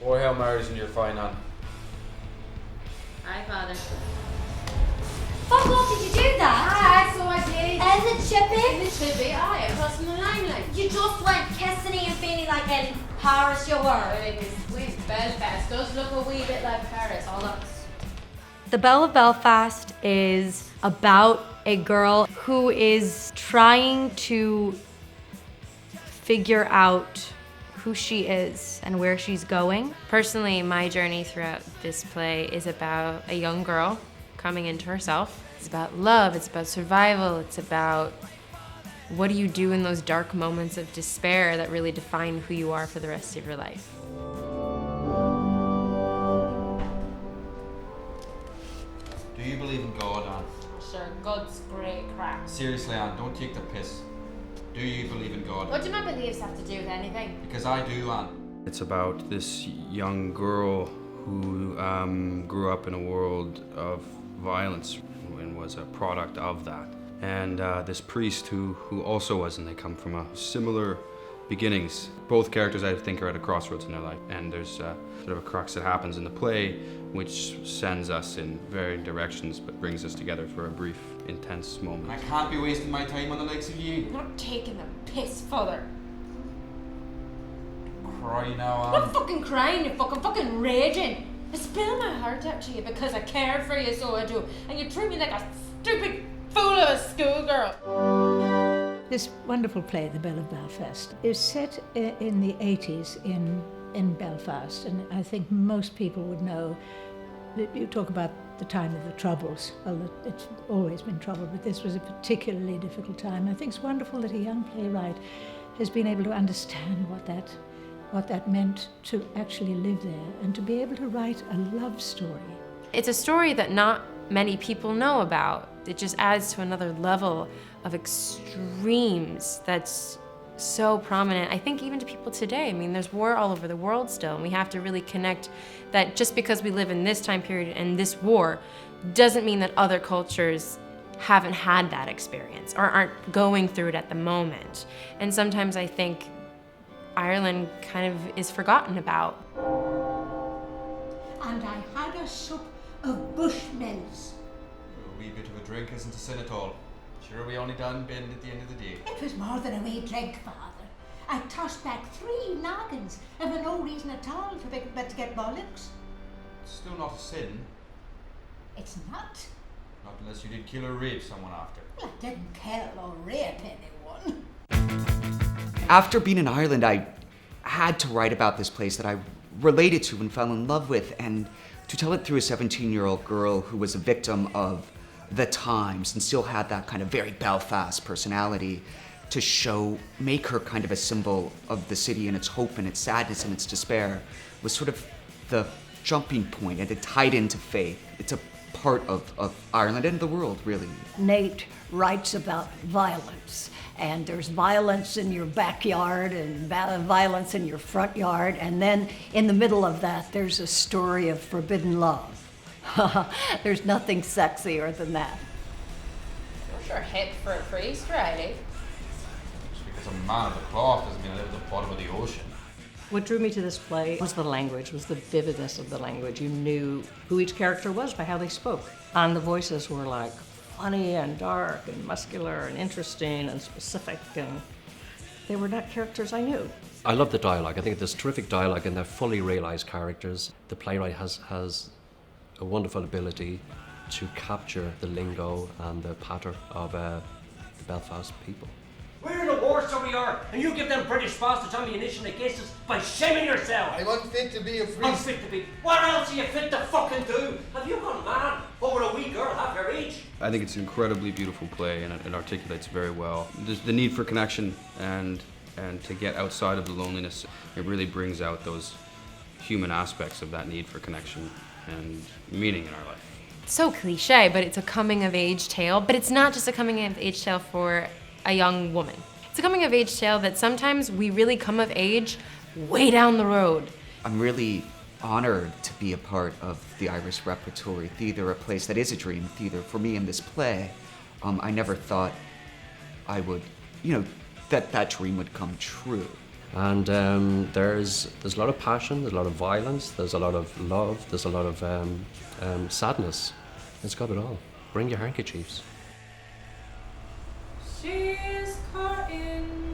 4 Hail Marys and you're fine, Anne. Aye, Father. Fuck off, did you do that? Aye, so I did. Is it chippy? It should be, aye, across from the limelight. You just went kissing and feeling like in Paris you were. It is sweet. Belfast does look a wee bit like Paris, all that. The Belle of Belfast is about a girl who is trying to figure out who she is and where she's going. Personally, my journey throughout this play is about a young girl coming into herself. It's about love, it's about survival, it's about what do you do in those dark moments of despair that really define who you are for the rest of your life. Do you believe in God, Anne? Sure, God's great crack. Seriously, Anne, don't take the piss. Do you believe in God? What do my beliefs have to do with anything? Because I do, Anne. It's about this young girl who grew up in a world of violence and was a product of that. And this priest who also was, and they come from a similar beginnings. Both characters, I think, are at a crossroads in their life, and there's sort of a crux that happens in the play which sends us in varying directions but brings us together for a brief, intense moment. I can't be wasting my time on the likes of you. I'm not taking the piss, Father. Cry now, I'm Anne. not fucking crying, you fucking raging. I spill my heart out to you because I care for you, so I do. And you treat me like a stupid fool of a schoolgirl. This wonderful play, The Belle of Belfast, is set in the 80s in Belfast, and I think most people would know that you talk about the time of the Troubles. Well, it's always been trouble, but this was a particularly difficult time. I think it's wonderful that a young playwright has been able to understand what that meant to actually live there and to be able to write a love story. It's a story that not many people know about. It just adds to another level of extremes that's so prominent, I think, even to people today. I mean, there's war all over the world still, and we have to really connect that just because we live in this time period and this war doesn't mean that other cultures haven't had that experience or aren't going through it at the moment. And sometimes I think Ireland kind of is forgotten about. And I had a sup of bushmills. A wee bit of a drink isn't a sin at all. Sure, we only done been at the end of the day. It was more than a wee drink, Father. I tossed back 3 noggins, and for no reason at all but to get bollocks. It's still not a sin. It's not. Not unless you did kill or rape someone after. Well, I didn't kill or rape anyone. After being in Ireland, I had to write about this place that I related to and fell in love with, and to tell it through a 17-year-old girl who was a victim of the times and still had that kind of very Belfast personality, to make her kind of a symbol of the city and its hope and its sadness and its despair, was sort of the jumping point, and it tied into faith. It's a part of Ireland and the world, really. Nate writes about violence, and there's violence in your backyard and violence in your front yard, and then in the middle of that there's a story of forbidden love. There's nothing sexier than that. You're sure hip for a priest, Reilly. Just because I'm a man of the cloth doesn't mean I live at the bottom of the ocean. What drew me to this play was the language, was the vividness of the language. You knew who each character was by how they spoke. And the voices were like funny and dark and muscular and interesting and specific, and they were not characters I knew. I love the dialogue. I think there's terrific dialogue and they're fully realised characters. The playwright has a wonderful ability to capture the lingo and the patter of the Belfast people. We're in a war, so we are, and you give them British bastards ammunition against us by shaming yourself. I'm unfit to be a priest. Unfit to be? What else are you fit to fucking do? Have you gone mad over a wee girl half your age? I think it's an incredibly beautiful play, and it articulates very well. There's the need for connection and to get outside of the loneliness. It really brings out those human aspects of that need for connection and meaning in our life. So cliche, but it's a coming-of-age tale. But it's not just a coming-of-age tale for a young woman. It's a coming-of-age tale that sometimes we really come of age way down the road. I'm really honored to be a part of the Irish Repertory Theatre, a place that is a dream theatre for me in this play. I never thought I would, that dream would come true. And there's a lot of passion, there's a lot of violence, there's a lot of love, there's a lot of sadness. It's got it all. Bring your handkerchiefs. She's caught in